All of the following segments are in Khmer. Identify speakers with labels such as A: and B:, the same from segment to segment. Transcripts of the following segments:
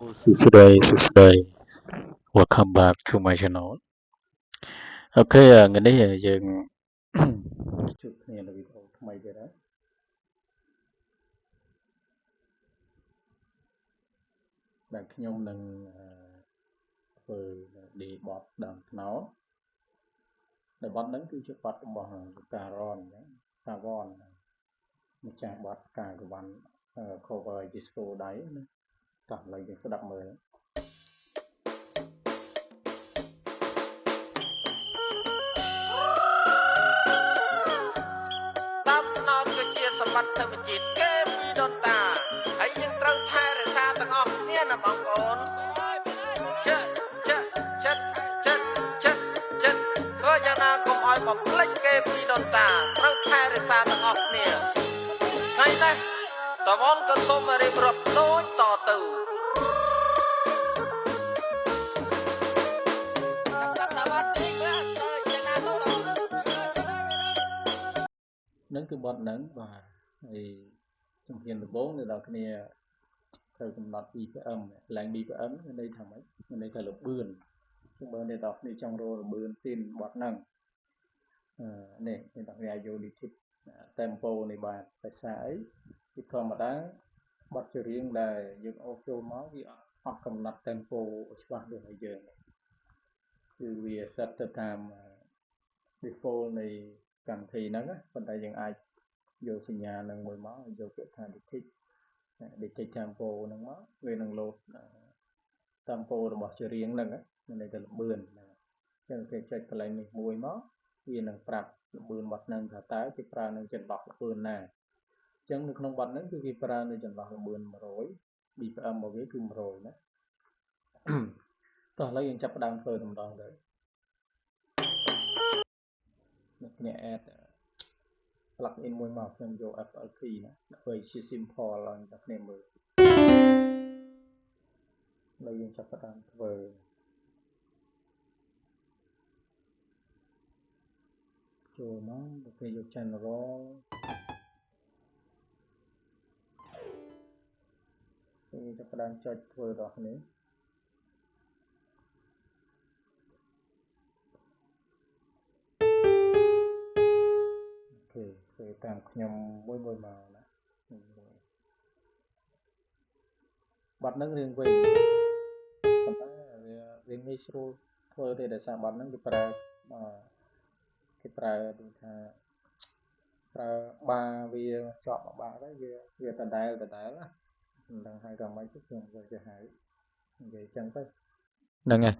A: Today, welcome back to my channel. Okay, ngàyនេះយើងជួបគ្នានៅវីដេអូថ្មីទៀតហើយដែលខ្ញុំនឹងធ្វើ debug ដើមថ្នោតដែលបទហ្នឹងគឺជាបទរបស់ការ៉នអញ្ចឹងការវ៉នម្ចាស់បទការកវ៉ាន់ cover disco ដៃណាតោះឥឡូវយើងស្ដាប់មើលតាមណោតគឺជាសម្បត្តិធម្មជាតិគេពីដូនតាហើយយើងត្រូវថែរក្សាទាំងអស់គ្នាណាបងប្អូនធ្វើយ៉ាងណាកុំឲ្យបំភ្លេចគេពីដូនតាត្រូវថែរក្សាទាំងអស់គ្នាថ្ងៃនេះតវ៉ាន់ក៏សូមរៀបរាប់ដូចតទៅនឹងគឺបទហ្នឹងបាទហើយជំហានដំបូងនៅដល់គ្នាត្រូវកំណត់ BPM ឡើង BPM មានន័យថាម៉េចមានន័យថាលបឿនគឺបើអ្នកដល់គ្នាចង់រកលបឿនស៊ីនបទហ្នឹងនេះអ្នកដល់គ្នាយក detect tempo នៃបាទភាសាអីគឺធម្មតាបទចម្រៀងដែលយើងអូសចូលមកវាអត់កំណត់ tempo ច្បាស់ដូចឲ្យយើងគឺវា set ទៅតាម default នៃកម្មវិធីហ្នឹងប៉ុន្តែយើងអាចយកសញ្ញានឹងមួយមកយកពាក្យថា detect tempo ហ្នឹងមកវានឹង load tempo របស់ចម្រៀងហ្នឹងមានន័យថាលបឿនចឹងគេចុចកន្លែងនេះមួយមកវានឹងប្រាប់លបឿនបទហ្នឹងថាតើគេប្រើនៅចន្លោះលបឿនណាចឹងនៅក្នុងបទហ្នឹងគឺគេប្រើនៅចន្លោះលបឿន100 BPM របស់វាគឺ100ណាតោះឥឡូវយើងចាប់ផ្ដើមធ្វើម្ដងទៅអ្នកគ្នា add plugin មួយមកខ្ញុំយក FLP ណាដើម្បីជា simple ឡើងតែគ្នាមើលហើយយើងចាប់ផ្ដើមធ្វើចូលមកដល់ពេលយក general យើងចាប់ផ្ដើមចុចធ្វើដល់គ្នាអូខេធ្វើតាមខ្ញុំមួយមកណាបាត់ហ្នឹងរឿងវិញប៉ុន្តែវាងាយស្រួលធ្វើទេដោយសារបាត់ហ្នឹងគេប្រើដូចថាប្រើបាវាជាប់បាទៅវាដដែលណាមិនដឹងហៅថាម៉េចទេខ្ញុំយកទៅហៅនិយាយចឹងទៅហ្នឹងហើយ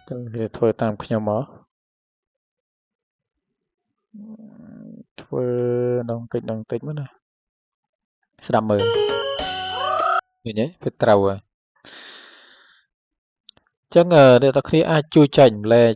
A: ចឹងវាធ្វើតាមខ្ញុំមកធ្វើដងតិចមកណាស្ដាប់មើលឃើញទេវាត្រូវហើយចឹងអ្នកទាំងគ្នាអាចជួយចែកម្លែក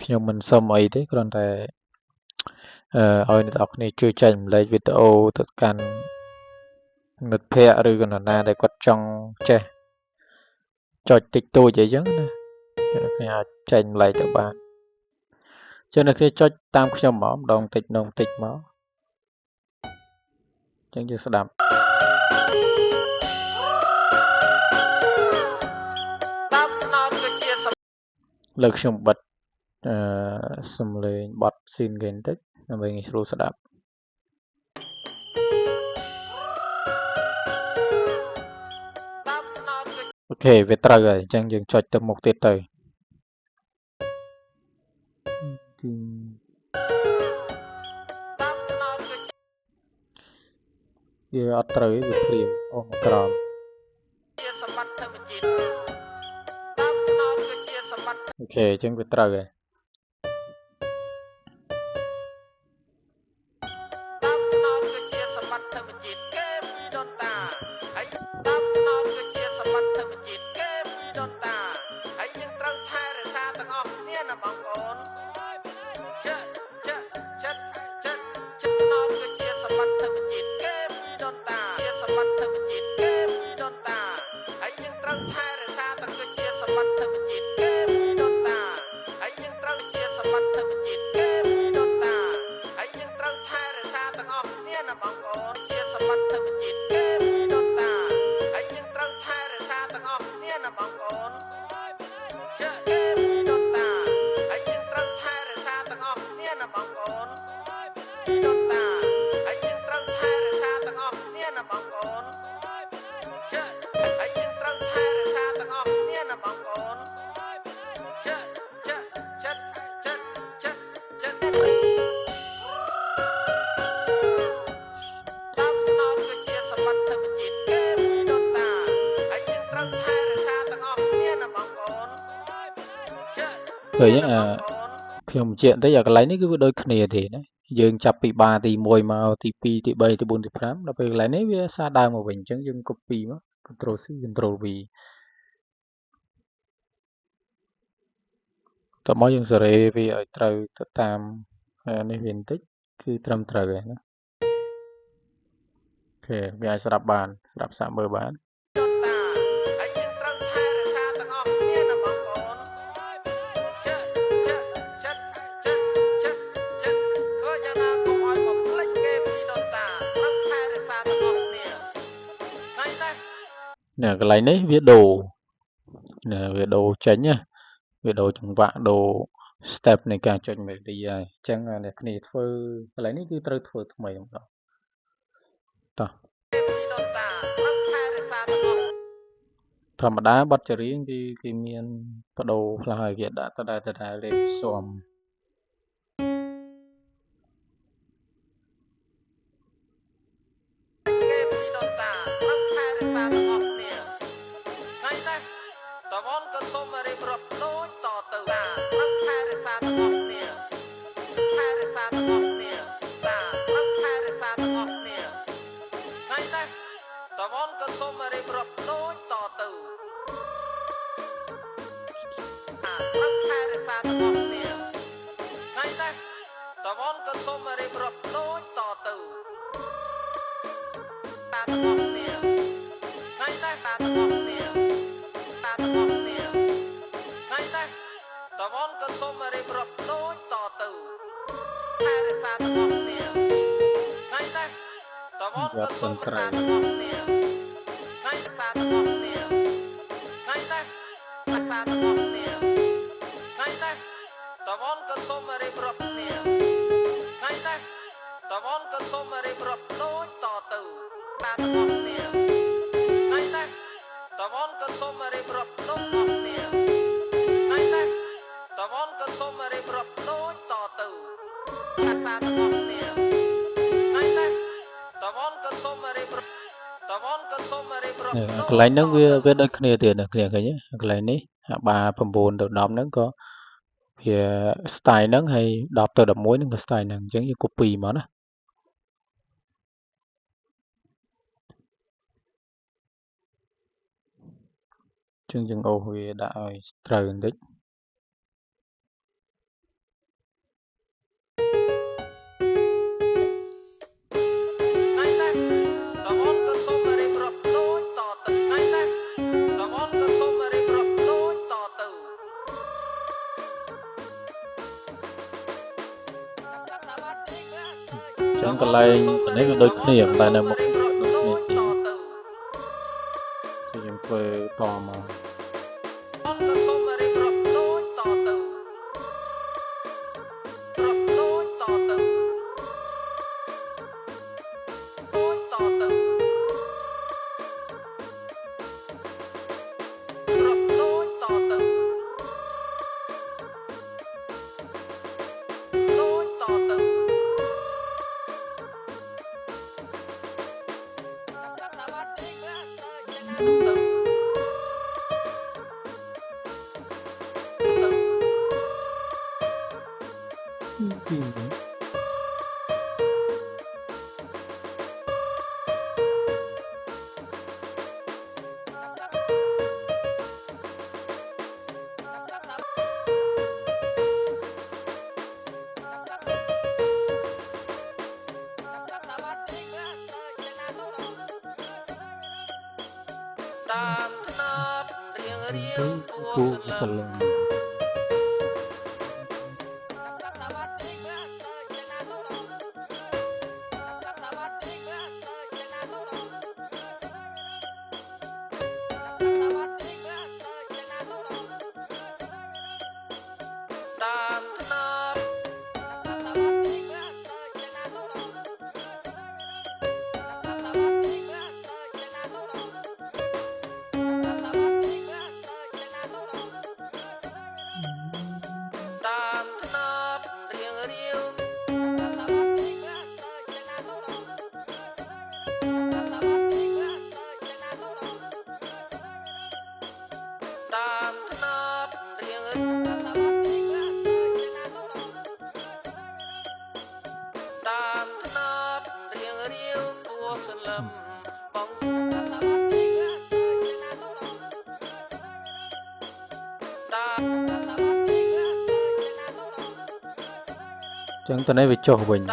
A: ខ្ញុំមិនសុំអីទេគ្រាន់តែឲ្យអ្នកទាំងគ្នាជួយចែកម្លែកវីដេអូទៅកាន់មិត្តភ័ក្តិឬក៏នរណាដែលគាត់ចង់ចេះចុចតិចតួចអីចឹងណាអ្នកគ្នាអាចចែកម្លែកទៅបានចឹងអ្នកគ្នាចុចតាមខ្ញុំមកម្ដងតិចមកចឹងយើងស្ដាប់លើខ្ញុំបិទសំឡេងបត់ស៊ីនគេបន្តិចដើម្បីងាយស្រួលស្ដាប់អូខេវាត្រូវហើយអញ្ចឹងយើងចុចទៅមុខទៀតទៅវាអត់ត្រូវវាព្រាមអូមកក្រោមអូខេអញ្ចឹងវាត្រូវហើយ Rồi nhá, khi mà chuyện tới giờ cái lấy này cứ đôi khnia thì đấy. Dương chập bị 3 thì 1 màu thì 2 thì 3 thì 4 thì 5 ដល់ពេលកន្លែងនេះវាសារដើមមកវិញអញ្ចឹងយើង copy មក control C control V តោះមកយើងសេរីវាឲ្យត្រូវទៅតាមនេះវាបន្តិចគឺត្រឹមត្រូវហើយណាអូខេវាអាចស្ដាប់បានស្ដាប់សាកមើលបានហើយយើងត្រូវថែរក្សាទាំងអស់គ្នាណាបងប្អូនចិត្តធ្វើយ៉ាងណាកុំឲ្យបំភ្លេចគេពីដូនតាត្រូវថែរក្សាទាំងអស់គ្នាហើយណានេះកន្លែងនេះវាដូរវាដូរចេញណាវាដូរចង្វាក់ដូរ step នៃការចុច melody ហើយអញ្ចឹងអ្នកគ្នាធ្វើកន្លែងនេះគឺត្រូវធ្វើថ្មីម្ដងតោះធម្មតាបទចម្រៀងគេមានបដូរខ្លះហើយគេដាក់ដដែលលេខស៊ំយកតន្ត្រីកន្លែងហ្នឹងវាដូចគ្នាទៀតអ្នកគ្នាឃើញទេកន្លែងនេះអាបា9ទៅ10ហ្នឹងក៏វា style ហ្នឹងហើយ10ទៅ11ហ្នឹងក៏ style ហ្នឹងអញ្ចឹងយើង copy មកណាអញ្ចឹងយើងអូសវាដាក់ឲ្យត្រូវបន្តិចចឹងកន្លែងនេះវាដូចគ្នាតែនៅមុខដូចគ្នាទីយើងធ្វើតមកតាមថ្នោតរៀងពូសលឹង chẳng tới đây về cho mình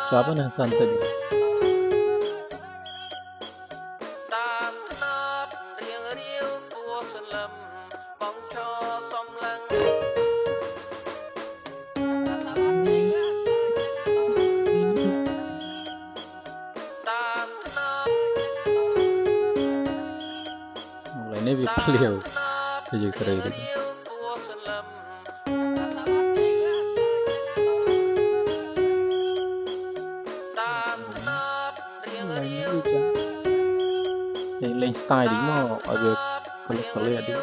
A: Siapa nih santai mulai ini beliau tujuh kali itu lên style đi mà ở việc kalau lihat đi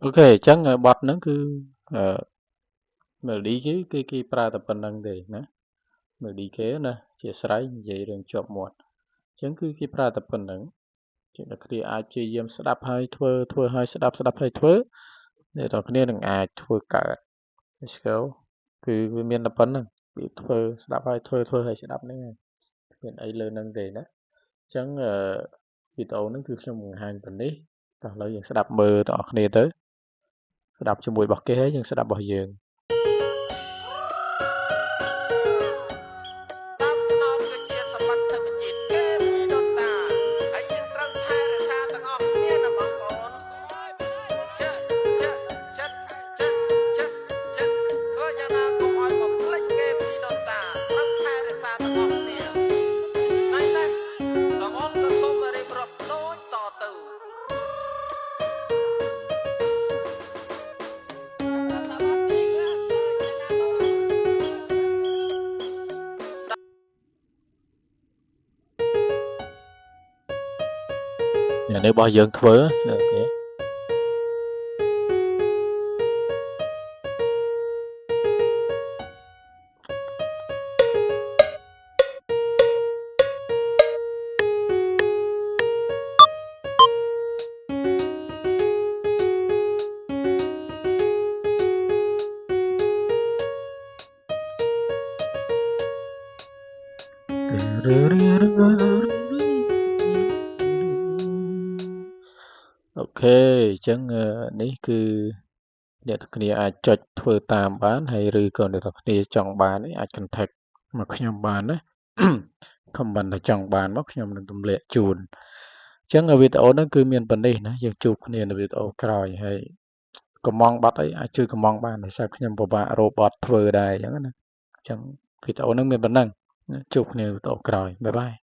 A: ok chẳng bọt nó cứ mở đi chứ cái pra tập phần năng để nè mở đi kế nè chia sải vậy rồi chọn một chẳng cứ cái pra tập phần năng chuyện là cái ai chơi game setup hay thua hay setup hay thua để rồi cái đừng ai thua cả let's go cứ miền tập phần năng bị thua setup hay thua hay setup này hiện ấy lên năng để nè chẳng video nó cứ trong một hàng tuần đi tao lấy những setup mơ tao này tới setup cho mùi bọc kế hết nhưng setup bao giờ nếu bao giờ thua được nhé ok chẳng ní cứ để thực hiện ai chọn thua tam bán hay rư còn để thực hiện chọn bán ấy ai cần thạch mà không bán đấy không bằng là chọn bán mắc nhầm là tụm lệ chùn chẳng ở video nó cứ miền bên đây nè giờ chụp này là video cày hay có mong bắt ấy ai chưa có mong bán thì sao nhầm bộ ba robot thua đây chẳng video nó miền bên năng chụp này video cày bye bye